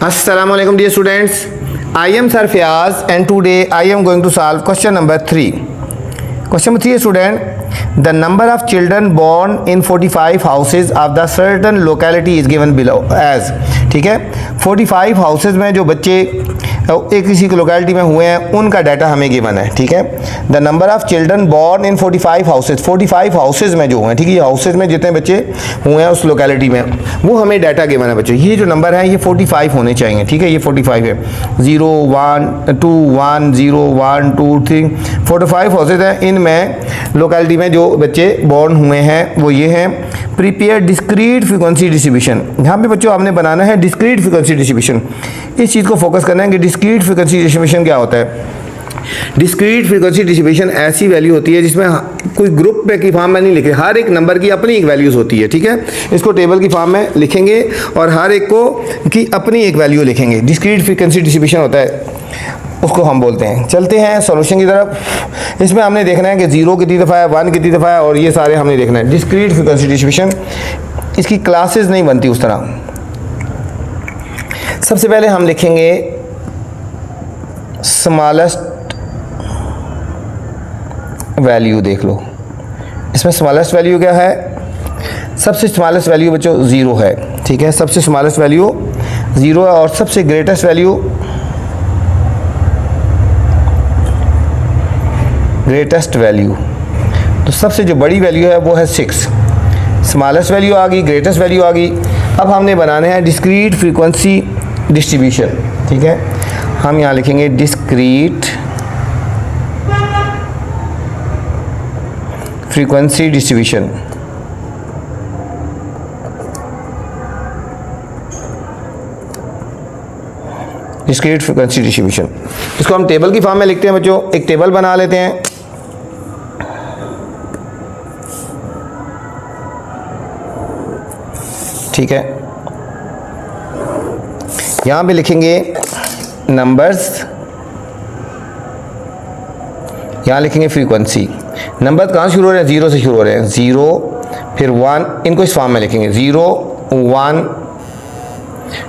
Assalamualaikum dear students. I am Sir Fiaz and today I am going to solve question number 3. Question number 3 student. The number of children born in 45 houses of the certain locality is given below as. ठीक है, 45 houses में जो बच्चे एक किसी की locality में हुए हैं उनका डाटा हमें गिवन है. ठीक है, the number of children born in 45 houses, 45 houses में जो हुए हैं, ठीक है, ये हाउसेज में जितने बच्चे हुए हैं उस लोकेलिटी में वो हमें डाटा गिवन है बच्चों. ये जो नंबर है ये 45 होने चाहिए. ठीक है, ये 45 है. 0 1 2 1 0 1 2 3 45 हाउसेज हैं. इनमें लोकेलिटी में जो बच्चे बॉर्न हुए हैं वो ये हैं. Prepare discrete frequency distribution. यहाँ पे बच्चों आपने बनाना है डिस्क्रीट फ्रीक्वेंसी डिस्ट्रीब्यूशन. इस चीज़ को फोकस करना है कि डिस्क्रीट फ्रीक्वेंसी डिस्ट्रीब्यूशन क्या होता है. डिस्क्रीट फ्रीक्वेंसी डिस्ट्रीब्यूशन ऐसी वैल्यू होती है जिसमें कोई ग्रुप पे की फॉर्म में नहीं लिखे, हर एक नंबर की अपनी एक वैल्यूज़ होती है. ठीक है, इसको टेबल की फॉर्म में लिखेंगे और हर एक को की अपनी एक वैल्यू लिखेंगे. डिस्क्रीट फ्रीक्वेंसी डिस्ट्रीब्यूशन होता है, उसको हम बोलते हैं. चलते हैं सॉल्यूशन की तरफ. इसमें हमने देखना है कि 0 कितनी दफ़ा है, 1 कितनी दफ़ा है और ये सारे हमने देखना है. डिस्क्रीट फ्रीक्वेंसी डिस्ट्रीब्यूशन, इसकी क्लासेस नहीं बनती उस तरह. सबसे पहले हम लिखेंगे स्मॉलेस्ट वैल्यू. देख लो इसमें स्मॉलेस्ट वैल्यू क्या है. सबसे स्मॉलेस्ट वैल्यू बच्चों 0 है. ठीक है, सबसे स्मॉलेस्ट वैल्यू 0 है और सबसे ग्रेटेस्ट वैल्यू ग्रेटेस्ट वैल्यू, तो सबसे जो बड़ी वैल्यू है वो है 6. स्मॉलेस्ट वैल्यू आ गई, ग्रेटेस्ट वैल्यू आ गई. अब हमने बनाने हैं डिस्क्रीट फ्रीक्वेंसी डिस्ट्रीब्यूशन. ठीक है, हम यहाँ लिखेंगे discrete frequency distribution. Discrete frequency distribution, इसको हम टेबल की फॉर्म में लिखते हैं बच्चों. एक टेबल बना लेते हैं. ठीक है, यहाँ पे लिखेंगे नंबर्स, यहाँ लिखेंगे फ्रीक्वेंसी. नंबर कहाँ शुरू हो रहे हैं, 0 से शुरू हो रहे हैं. 0 फिर 1, इनको इस फॉर्म में लिखेंगे. 0 1,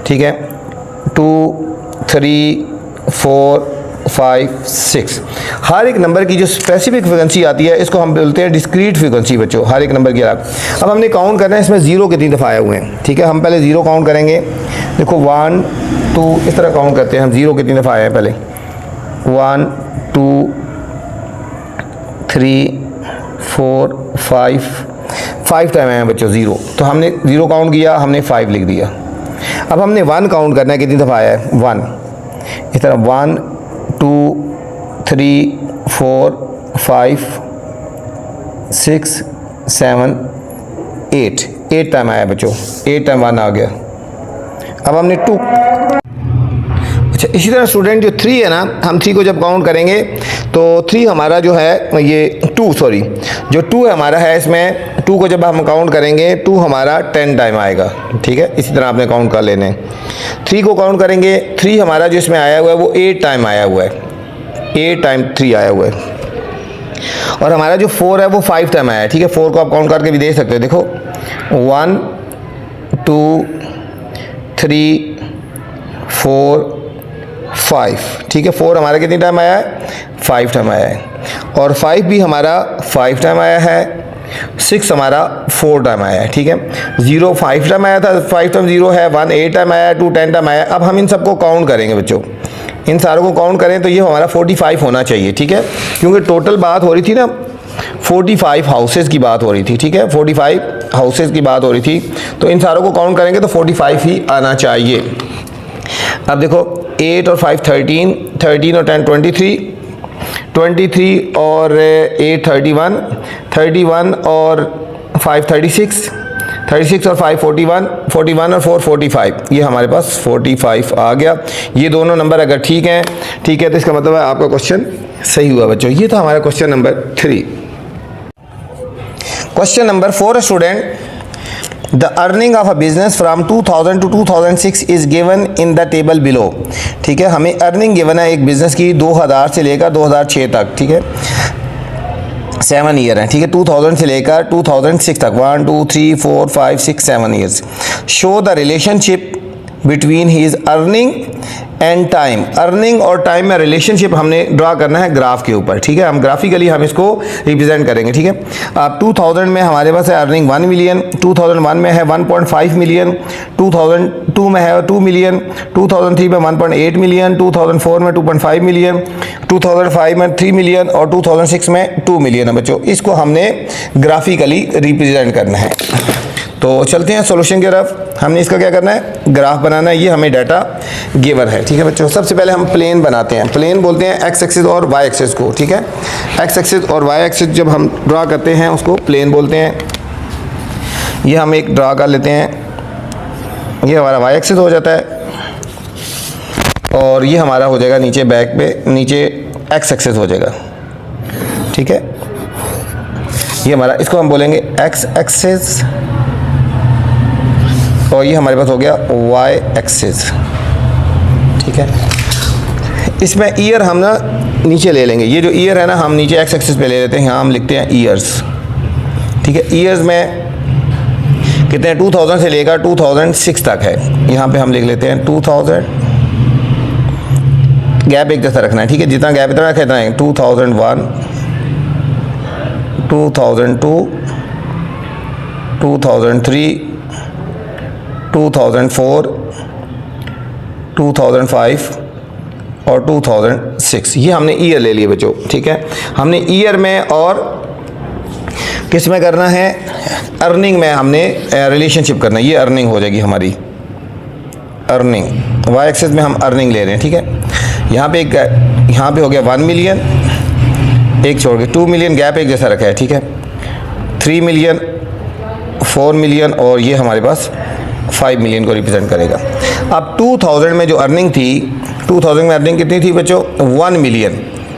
ठीक है, 2 3 4 5 6. हर एक नंबर की जो स्पेसिफिक फ्रीक्वेंसी आती है इसको हम बोलते हैं डिस्क्रीट फ्रीक्वेंसी बच्चों, हर एक नंबर की अलग. अब हमने काउंट करना है इसमें 0 कितनी दफ़ा आए हुए हैं. ठीक है, हम पहले 0 काउंट करेंगे. देखो 1 2 इस तरह काउंट करते हैं हम. 0 कितनी दफ़ा आए हैं पहले 1 2 3 4 5 टाइम आए हैं बच्चों 0. तो हमने 0 काउंट किया, हमने 5 लिख दिया. अब हमने 1 काउंट करना है, कितनी दफ़ा आया है 1. इस तरह 1 2 3 4 5 6 7 8 टाइम आया बच्चों. 8 टाइम 1 आ गया. अब हमने 2. अच्छा, इसी तरह स्टूडेंट जो 3 है ना, हम 3 को जब काउंट करेंगे तो 3 हमारा जो है ये 2 सॉरी जो 2 है हमारा है, इसमें 2 को जब हम काउंट करेंगे 2 हमारा 10 टाइम आएगा. ठीक है, इसी तरह आपने काउंट कर लेने. 3 को काउंट करेंगे, 3 हमारा जो इसमें आया हुआ है वो 8 टाइम आया हुआ है. 8 टाइम 3 आया हुआ है. और हमारा जो 4 है वो 5 टाइम आया है. ठीक है, 4 को आप काउंट करके भी देख सकते हो. देखो 1 2 3 4 5. ठीक है, 4 हमारा कितनी टाइम आया है 5 टाइम आया है. और 5 भी हमारा 5 टाइम आया है. 6 हमारा 4 टाइम आया है. ठीक है, 0 5 टाइम आया था, 5 टाइम 0 है. 1 8 टाइम आया है, 2 10 टाइम आया है. अब हम इन सबको काउंट करेंगे बच्चों. इन सारों को काउंट करें तो ये हमारा 45 होना चाहिए. ठीक है, क्योंकि टोटल बात हो रही थी ना 45 हाउसेज की बात हो रही थी. ठीक है, 45 हाउसेज की बात हो रही थी, तो इन सारों को काउंट करेंगे तो 45 ही आना चाहिए. अब देखो 8 और 5 13, 13 और 10 23, 23 और 8 31, 31 और 5 36, 36 और 5 41, 41 और 4 45. ये हमारे पास 45 आ गया. ये दोनों नंबर अगर ठीक हैं, ठीक है, तो इसका मतलब है आपका क्वेश्चन सही हुआ बच्चों. ये था हमारा question number 3. Question number 4 student. The earning of a business from 2000 to 2006 is given in the table below. ठीक है, हमें अर्निंग गिवन है एक बिजनेस की 2000 से लेकर 2006 तक. ठीक है, 7 ईयर है. ठीक है, 2000 से लेकर 2006 तक 1 2 3 4 5 6 7 years. Show the relationship between his earning and time. Earning और टाइम में रिलेशनशिप हमने ड्रा करना है ग्राफ के ऊपर, ठीक है। हम ग्राफिकली हम इसको रिप्रेजेंट करेंगे, ठीक है। अब 2000 में हमारे पास है अर्निंग 1 मिलियन, 2001 में है 1.5 मिलियन, 2002 में है 2 मिलियन, 2003 में 1.8 मिलियन, 2004 में 2.5 मिलियन, 2005 में 3 मिलियन और 2006 में 2 मिलियन है बच्चों। इसको हमने ग्राफिकली रिप्रेजेंट करना है। तो चलते हैं सॉल्यूशन की तरफ। हमने इसका क्या करना है, ग्राफ बनाना है। ये हमें डाटा गिवन है, ठीक है बच्चों। सबसे पहले हम प्लेन बनाते हैं। प्लेन बोलते हैं एक्स एक्सिस और वाई एक्सिस को, ठीक है। एक्स एक्सिस और वाई एक्सिस जब हम ड्रा करते हैं उसको प्लेन बोलते हैं। ये हम एक ड्रा कर लेते हैं, ये हमारा वाई एक्सिस हो जाता है और ये हमारा हो जाएगा नीचे बैक पे, नीचे एक्स एक्सिस हो जाएगा, ठीक है। ये हमारा, इसको हम बोलेंगे एक्स एक्सिस और ये हमारे पास हो गया वाई एक्सिस, ठीक है। इसमें ईयर हम ना नीचे ले लेंगे। ये जो ईयर है ना हम नीचे एक्स एक्सिस पे ले लेते हैं। यहाँ हम लिखते हैं ईयर्स, ठीक है। ईयर्स में कितने हैं, 2000 से लेकर 2006 तक है। यहाँ पे हम लिख लेते हैं 2000, गैप एक जैसा रखना है, ठीक है। जितना गैप इतना रखा इतना है। 2001, 2002, 2003, 2004, 2005 और 2006। ये हमने ईयर ले लिए बच्चों, ठीक है। हमने ईयर में और किस में करना है, अर्निंग में हमने रिलेशनशिप करना है। ये अर्निंग हो जाएगी हमारी, अर्निंग वाई एक्सिस में हम अर्निंग ले रहे हैं, ठीक है। यहाँ पे यहाँ पे हो गया 1 मिलियन, एक छोड़ के 2 मिलियन, गैप एक जैसा रखा है, ठीक है। 3 मिलियन, 4 मिलियन और ये हमारे पास 5 मिलियन को रिप्रेजेंट करेगा। अब 2000 में जो अर्निंग थी, 2000 में अर्निंग कितनी थी बच्चों, 1 मिलियन।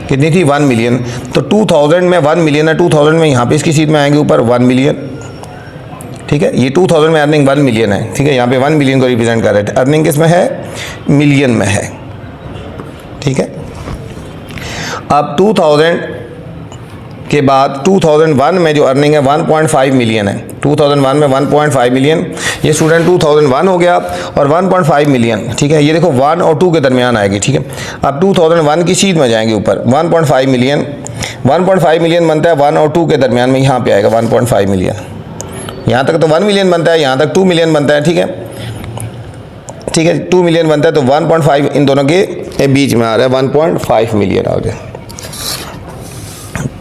कितनी थी, 1 मिलियन। तो 2000 में 1 मिलियन है, 2000 में यहाँ पे इसकी सीट में आएंगे ऊपर 1 मिलियन, ठीक है। ये 2000 में अर्निंग 1 मिलियन है, ठीक है। यहाँ पे 1 मिलियन को रिप्रेजेंट कर रहे थे। अर्निंग किस में है, मिलियन में है, ठीक है। अब 2000 के बाद 2001 में जो अर्निंग है 1.5 मिलियन है। 2001 में 1.5 मिलियन, ये स्टूडेंट 2001 हो गया और 1.5 मिलियन, ठीक है। ये देखो 1 और 2 के दरमियान आएगी, ठीक है। अब 2001 की सीट में जाएंगे ऊपर 1.5 मिलियन, 1.5 मिलियन बनता है 1 और 2 के दरमियान में, यहाँ पे आएगा 1.5 मिलियन। यहाँ तक तो 1 मिलियन बनता है, यहाँ तक 2 मिलियन बनता है, ठीक है, ठीक है। 2 मिलियन बनता है तो 1.5 इन दोनों के बीच में आ रहा है, 1.5 मिलियन आ गया।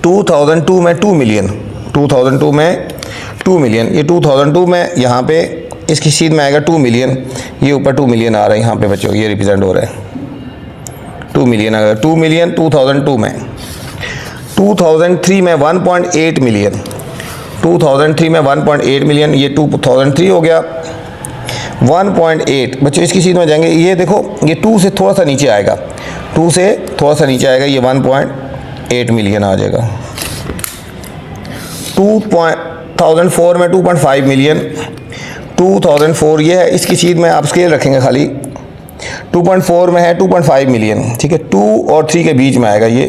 2002 में 2 मिलियन, 2002 में 2 मिलियन, ये 2002 में यहाँ पे इसकी सीध में आएगा 2 मिलियन, ये ऊपर 2 मिलियन आ रहा है यहाँ पे बच्चों, ये रिप्रेजेंट हो रहा है 2 मिलियन आ गया। 2 मिलियन 2002 में। 2003 में 1.8 मिलियन, 2003 में 1.8 मिलियन, ये 2003 हो गया। 1.8 बच्चों इसकी सीध में जाएंगे, ये देखो ये 2 से थोड़ा सा नीचे आएगा, 2 से थोड़ा सा नीचे आएगा, ये 1.8 मिलियन आ जाएगा। 2004 में 2.5 मिलियन, 2004 ये है, इसकी चीज़ में आप स्केल रखेंगे खाली। 2.4 में है 2.5 मिलियन, ठीक है। 2 और 3 के बीच में आएगा, ये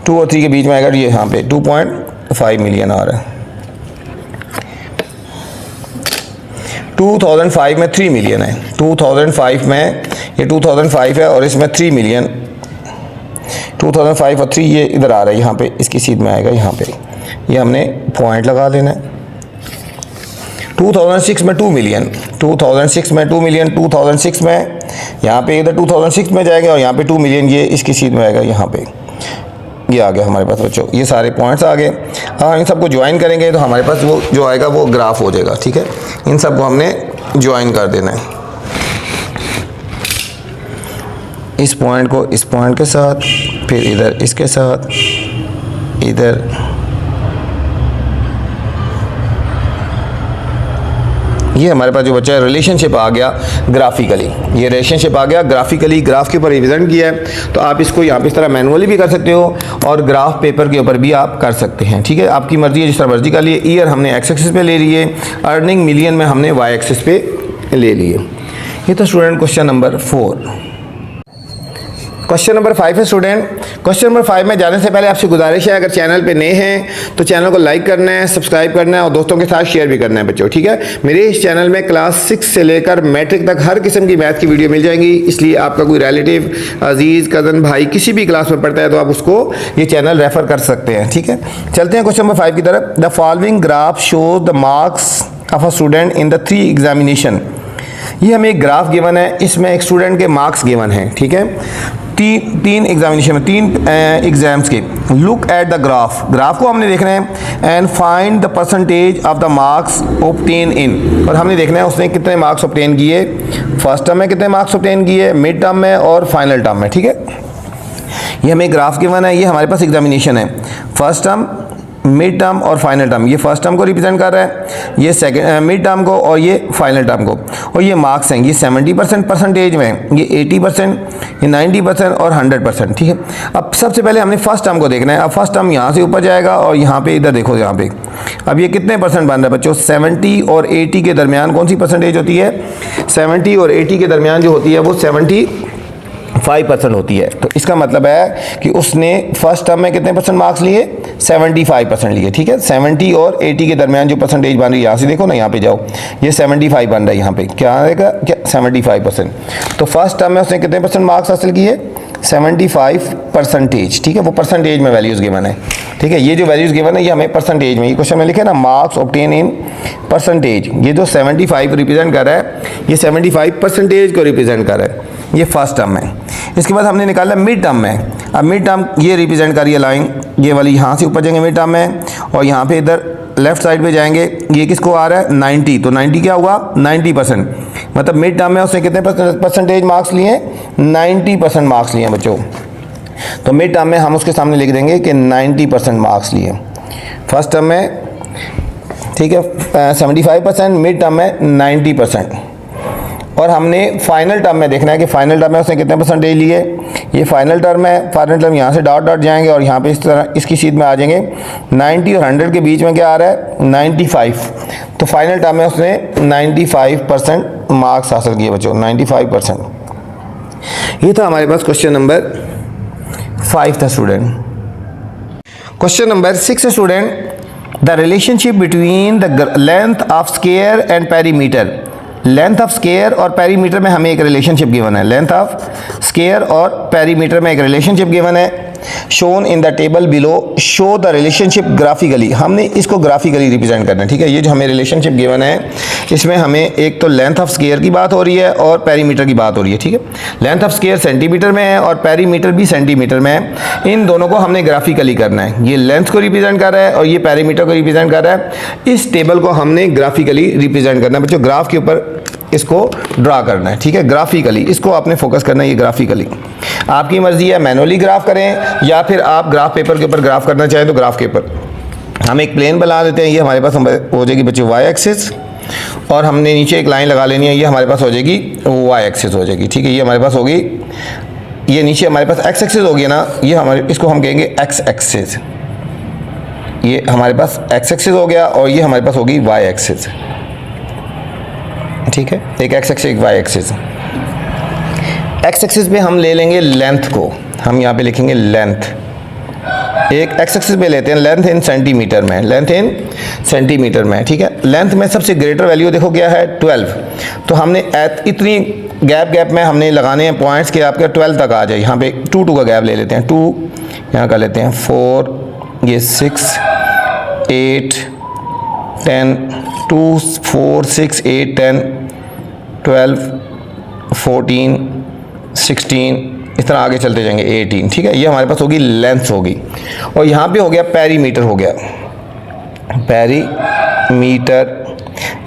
2 और 3 के बीच में आएगा, ये यहाँ पे 2.5 मिलियन आ रहा है। 2005 में 3 मिलियन है, 2005 में ये 2005 है और इसमें 3 मिलियन, 2005 और 3 ये इधर आ रहा है, यहाँ पे इसकी सीध में आएगा, यहाँ पे ये हमने पॉइंट लगा लेना है। 2006 में 2 मिलियन, 2006 में 2 मिलियन, 2006 में यहाँ पे इधर 2006 में जाएगा और यहाँ पे 2 मिलियन ये इसकी सीध में आएगा, यहाँ पे ये आ गया हमारे पास बच्चों, ये सारे पॉइंट्स आ गए। हाँ, इन सबको ज्वाइन करेंगे तो हमारे पास वो जो आएगा वो ग्राफ हो जाएगा, ठीक है। इन सबको हमने ज्वाइन कर देना है, इस पॉइंट को इस पॉइंट के साथ, फिर इधर इसके साथ, इधर ये हमारे पास जो बच्चा है रिलेशनशिप आ गया ग्राफिकली, ये रिलेशनशिप आ गया ग्राफिकली, ग्राफ के ऊपर रिप्रेजेंट किया है। तो आप इसको यहाँ पे इस तरह मैनुअली भी कर सकते हो और ग्राफ पेपर के ऊपर भी आप कर सकते हैं, ठीक है। आपकी मर्जी है, जिस तरह मर्जी का लिए। ईयर हमने एक्स एक्सिस पे ले लिए, अर्निंग मिलियन में हमने वाई एक्सिस पे ले लिए। ये तो student question number 4। Question number 5 है स्टूडेंट। क्वेश्चन नंबर 5 में जाने से पहले आपसे गुजारिश है, अगर चैनल पे नए हैं तो चैनल को लाइक करना है, सब्सक्राइब करना है और दोस्तों के साथ शेयर भी करना है बच्चों, ठीक है। मेरे इस चैनल में क्लास 6 से लेकर मैट्रिक तक हर किस्म की मैथ की वीडियो मिल जाएंगी, इसलिए आपका कोई रिलेटिव, अजीज़, कज़न, भाई किसी भी क्लास में पढ़ता है तो आप उसको ये चैनल रेफ़र कर सकते हैं, ठीक है। चलते हैं क्वेश्चन नंबर 5 की तरफ। The following graph shows the marks of a student in the 3 examination. ये हमें एक ग्राफ गिवन है, इसमें एक स्टूडेंट के मार्क्स गिवन हैं, ठीक है। तीन एग्जामिनेशन में 3 एग्जाम्स के। लुक एट द ग्राफ को हमने देखना है and find the percentage of the marks obtain इन, और हमने देखना है उसने कितने मार्क्स ऑब्टेन किए, फर्स्ट टर्म में कितने मार्क्स ऑब्टेन किए, मिड टर्म में और फाइनल टर्म में, ठीक है। ये हमें ग्राफ गिवन है, ये हमारे पास एग्जामिनेशन है, फर्स्ट टर्म, मिड टर्म और फाइनल टर्म। ये फर्स्ट टर्म को रिप्रेजेंट कर रहा है, ये सेकंड मिड टर्म को और ये फाइनल टर्म को, और ये मार्क्स हैं, ये 70% परसेंटेज में, ये 80%, ये 90% और 100%, ठीक है। अब सबसे पहले हमने फर्स्ट टर्म को देखना है। अब फर्स्ट टर्म यहाँ से ऊपर जाएगा और यहाँ पे इधर देखो, यहाँ पे अब ये कितने परसेंट बन रहा है बच्चों, 70 और 80 के दरमियान कौन सी परसेंटेज होती है, 70 और 80 के दरमियान जो होती है वो 75% होती है। तो इसका मतलब है कि उसने फर्स्ट टर्म में कितने परसेंट मार्क्स लिए, 75% लिए, ठीक है। 70 और 80 के दरमियान जो परसेंटेज बन रही है, यहाँ से देखो ना, यहाँ पे जाओ, ये 75 बन रहा है, यहाँ पे क्या आएगा, क्या 75%। तो फर्स्ट टर्म में उसने कितने परसेंट मार्क्स हासिल किए, 75%, ठीक है। वो परसेंटेज में वैल्यूज़ गिवन है, ठीक है। ये जो वैल्यूज़ गिवन है ये हमें परसेंटेज में, ये क्वेश्चन में लिखे ना, मार्क्स ऑब्टेन इन परसेंटेज, ये जो 75 रिप्रेजेंट कर रहा है, ये 75% को रिप्रेजेंट कर रहा है, ये फर्स्ट टर्म है। इसके बाद हमने निकाला मिड टर्म में। अब मिड टर्म ये रिप्रेजेंट कर रही है लाइन, ये वाली यहाँ से ऊपर जाएंगे मिड टर्म में, और यहाँ पे इधर लेफ्ट साइड पे जाएंगे, ये किसको आ रहा है, 90, तो 90 क्या हुआ, 90%। मतलब मिड टर्म में उसने कितने परसेंटेज मार्क्स लिए, 90% मार्क्स लिए बच्चों। तो मिड टर्म में हम उसके सामने लिख देंगे कि 90% मार्क्स लिए फर्स्ट टर्म में, ठीक है, 75%, मिड टर्म में 90%। और हमने फाइनल टर्म में देखना है कि फाइनल टर्म में उसने कितने परसेंटेज लिए, ये फाइनल टर्म है, फाइनल टर्म यहाँ से डॉट डॉट जाएंगे और यहाँ पे इस तरह इसकी शीट में आ जाएंगे, 90 और 100 के बीच में क्या आ रहा है, 95। तो फाइनल टर्म में उसने 95% मार्क्स हासिल किए बच्चों, 95%। ये था हमारे पास क्वेश्चन नंबर 5 था स्टूडेंट। क्वेश्चन नंबर 6 है student. The relationship between the length of square and perimeter. Length of square और पेरीमीटर में हमें एक रिलेशनशिप गिवन है, लेंथ ऑफ स्क्वायर और पेरीमीटर में एक रिलेशनशिप गिवन है, shown in the table below, show the relationship graphically. हमने इसको ग्राफिकली रिप्रेजेंट करना है, ठीक है। ये जो हमें रिलेशनशिप गिवन है, इसमें हमें एक तो लेंथ ऑफ स्क्वायर की बात हो रही है और पेरीमीटर की बात हो रही है, ठीक है। लेंथ ऑफ स्क्वायर सेंटीमीटर में है और पेरीमीटर भी सेंटीमीटर में है। इन दोनों को हमने ग्राफिकली करना है, ये लेंथ को रिप्रेजेंट कर रहा है और ये पेरीमीटर को रिप्रेजेंट कर रहा है। इस टेबल को हमने ग्राफिकली रिप्रेजेंट करना है बच्चों, ग्राफ के ऊपर इसको ड्रा करना है, ठीक है, ग्राफिकली। इसको आपने फोकस करना है, ये ग्राफिकली। आपकी मर्जी है मैनुअली ग्राफ करें या फिर आप ग्राफ पेपर के ऊपर ग्राफ करना चाहें तो ग्राफ के ऊपर। हम एक प्लेन बना देते हैं, ये हमारे पास हो जाएगी बच्चों वाई एक्सिस, और हमने नीचे एक लाइन लगा लेनी है, ये हमारे पास हो जाएगी वाई एक्सिस हो जाएगी, ठीक है। ये हमारे पास होगी, ये नीचे हमारे पास एक्स एक्सिस होगी ना, ये हमारे, इसको हम कहेंगे एक्स एक्सिस। ये हमारे पास एक्स एक्सिस हो गया और ये हमारे पास होगी वाई एक्सिस, ठीक है। एक एक्स एक्सिस, एक वाई एक्सिस। एक्स एक्सिस पे हम ले लेंगे लेंथ को, हम यहाँ पे लिखेंगे लेंथ। एक एक्स एक्सिस पे लेते हैं लेंथ इन सेंटीमीटर में, लेंथ इन सेंटीमीटर में, ठीक है। लेंथ में सबसे ग्रेटर वैल्यू देखो क्या है, 12। तो हमने इतनी गैप में हमने लगाने हैं पॉइंट्स के आपके 12 तक आ जाए। यहाँ पे 2 का गैप ले लेते हैं, 2 यहाँ कर लेते हैं, 4, ये 6, 8, 10, 2, 4, 6, 8, 10, 12, 14, 16, इस तरह आगे चलते जाएंगे 18, ठीक है। ये हमारे पास होगी लेंथ होगी। और यहाँ पे हो गया पेरीमीटर, हो गया पेरीमीटर,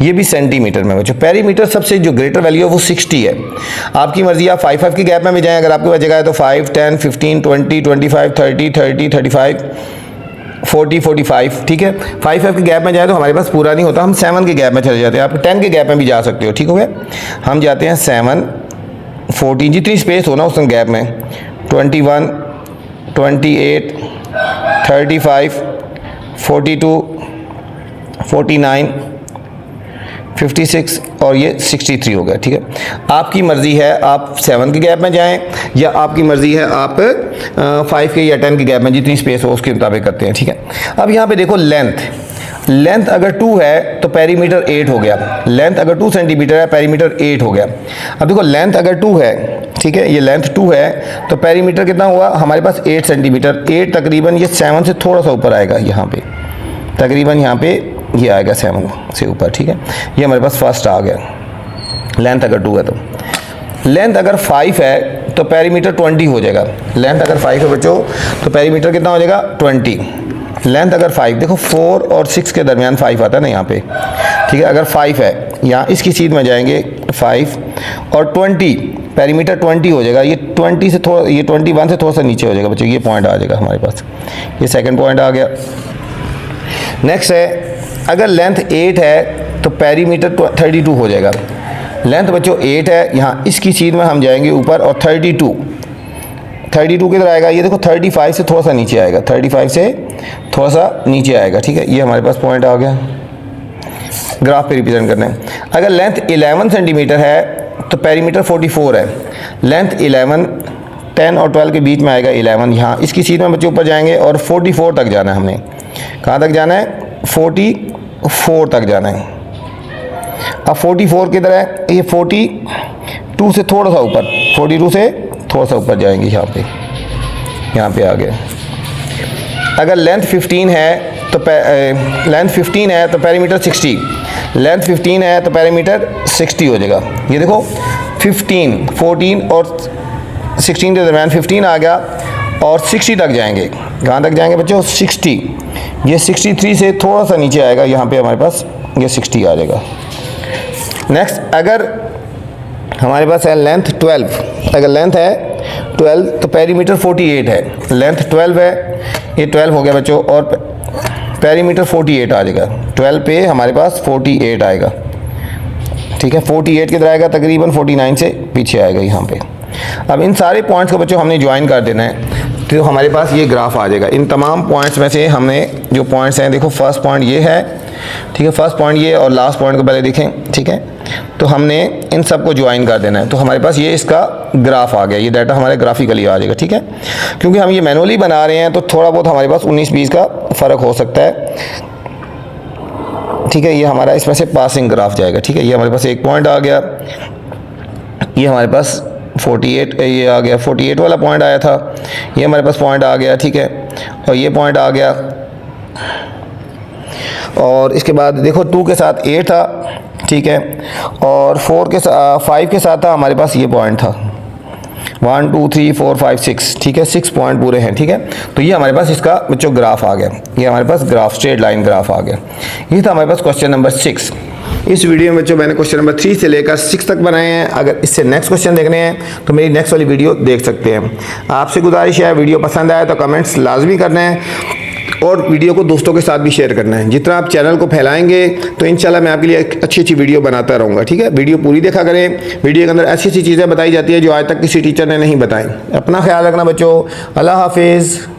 ये भी सेंटीमीटर में बच्चों। पेरीमीटर सबसे जो ग्रेटर वैल्यू है वो 60 है। आपकी मर्जी, आप 5 के गैप में भी जाएं, अगर आपके पास जगह है तो 5, 10, 15, 20, 25, 30, 35, 40, 45, ठीक है। 5 के गैप में जाए तो हमारे पास पूरा नहीं होता, हम 7 के गैप में चले जाते हैं। आप 10 के गैप में भी जा सकते हो, ठीक हो गया। हम जाते हैं 7, 14, जितनी स्पेस हो ना उस गैप में, 21, 28, 35, 42, 49, 56 और ये 63 हो गया। ठीक है, आपकी मर्ज़ी है आप 7 के गैप में जाएं या आपकी मर्ज़ी है आप 5 के या 10 के गैप में, जितनी स्पेस हो उसके मुताबिक करते हैं। ठीक है, अब यहाँ पे देखो लेंथ अगर 2 है तो पेरीमीटर 8 हो गया। लेंथ अगर 2 सेंटीमीटर है, पेरीमीटर 8 हो गया। अब देखो लेंथ अगर 2 है, ठीक है, ये लेंथ 2 है तो पेरीमीटर कितना हुआ हमारे पास 8 सेंटीमीटर। 8 तकरीबन ये 7 से थोड़ा सा ऊपर आएगा, यहाँ पे तकरीबन यहाँ पे ये आएगा 7 से ऊपर। ठीक है, ये हमारे पास फर्स्ट आ गया लेंथ अगर 2 है। तो लेंथ अगर 5 है तो पेरीमीटर 20 हो जाएगा। लेंथ अगर 5 है बच्चों तो पेरीमीटर कितना हो जाएगा 20। लेंथ अगर 5, देखो 4 और 6 के दरमियान 5 आता है ना यहाँ पे। ठीक है, अगर 5 है यहाँ इसकी सीध में जाएंगे 5 और 20, पेरीमीटर 20 हो जाएगा। ये 20 से थोड़ा, ये 21 से थोड़ा सा नीचे हो जाएगा बच्चों, ये पॉइंट आ जाएगा हमारे पास। ये सेकंड पॉइंट आ गया। नेक्स्ट है अगर लेंथ 8 है तो पेरीमीटर 32 हो जाएगा। लेंथ बच्चों 8 है, यहाँ इसकी सीध में हम जाएंगे ऊपर और 32 किधर आएगा, ये देखो 35 से थोड़ा सा नीचे आएगा, 35 से थोड़ा सा नीचे आएगा। ठीक है, ये हमारे पास पॉइंट आ गया। ग्राफ पे रिप्रेजेंट करना है। अगर लेंथ 11 सेंटीमीटर है तो पेरीमीटर 44 है। लेंथ 11, 10 और 12 के बीच में आएगा 11। यहाँ इसकी सीध में बच्चे ऊपर जाएंगे और 44 तक जाना है। हमने कहाँ तक जाना है, 44 तक जाना है। अब 44 किधर है, ये 42 से थोड़ा सा ऊपर, 42 से थोड़ा सा ऊपर जाएंगे, यहाँ पे आ गया। अगर लेंथ 15 है तो लेंथ 15 है तो पेरीमीटर 60। लेंथ 15 है तो पेरीमीटर 60 हो जाएगा। ये देखो 15, 14 और 16 के दरमियान 15 आ गया और 60 तक जाएंगे। कहाँ तक जाएंगे बच्चों, 60। ये 63 से थोड़ा सा नीचे आएगा, यहाँ पे हमारे पास ये 60 आ जाएगा। नेक्स्ट अगर हमारे पास है लेंथ 12, अगर लेंथ है 12 तो पेरीमीटर 48 है। लेंथ 12 है, ये 12 हो गया बच्चों और पेरीमीटर 48 आ जाएगा। 12 पे हमारे पास 48 आएगा। ठीक है, 48 किधर आएगा, तकरीबन 49 से पीछे आएगा यहाँ पे। अब इन सारे पॉइंट्स को बच्चों हमने ज्वाइन कर देना है तो हमारे पास ये ग्राफ आ जाएगा। इन तमाम पॉइंट्स में से हमने जो पॉइंट्स हैं, देखो फर्स्ट पॉइंट ये है, ठीक है, फर्स्ट पॉइंट ये और लास्ट पॉइंट को पहले देखें। ठीक है, तो हमने इन सब को ज्वाइन कर देना है तो हमारे पास ये इसका ग्राफ आ गया। ये डाटा हमारे ग्राफिकली आ जाएगा। ठीक है, क्योंकि हम ये मैनुअली बना रहे हैं तो थोड़ा बहुत हमारे पास 19-20 का फ़र्क हो सकता है। ठीक है, ये हमारा इसमें से पासिंग ग्राफ जाएगा। ठीक है, ये हमारे पास एक पॉइंट आ गया, ये हमारे पास 48 ये आ गया, 48 वाला पॉइंट आया था, ये हमारे पास पॉइंट आ गया। ठीक है, और ये पॉइंट आ गया और इसके बाद देखो 2 के साथ 8 था। ठीक है, और 5 के साथ था हमारे पास ये पॉइंट था 1 2 3 4 5 6। ठीक है, 6 पॉइंट पूरे हैं। ठीक है, तो ये हमारे पास इसका बच्चों ग्राफ आ गया। ये हमारे पास ग्राफ स्ट्रेट लाइन ग्राफ आ गया। ये था हमारे पास क्वेश्चन नंबर 6। इस वीडियो में बच्चों मैंने क्वेश्चन नंबर 3 से लेकर 6 तक बनाए हैं। अगर इससे नेक्स्ट क्वेश्चन देखने हैं तो मेरी नेक्स्ट वाली वीडियो देख सकते हैं। आपसे गुजारिश है वीडियो पसंद आए तो कमेंट्स लाजमी करना है और वीडियो को दोस्तों के साथ भी शेयर करना है। जितना आप चैनल को फैलाएंगे तो इंशाल्लाह मैं आपके लिए अच्छी वीडियो बनाता रहूँगा। ठीक है, वीडियो पूरी देखा करें। वीडियो के अंदर ऐसी चीज़ें बताई जाती है जो आज तक किसी टीचर ने नहीं बताई। अपना ख्याल रखना बच्चों। अल्लाह हाफिज़।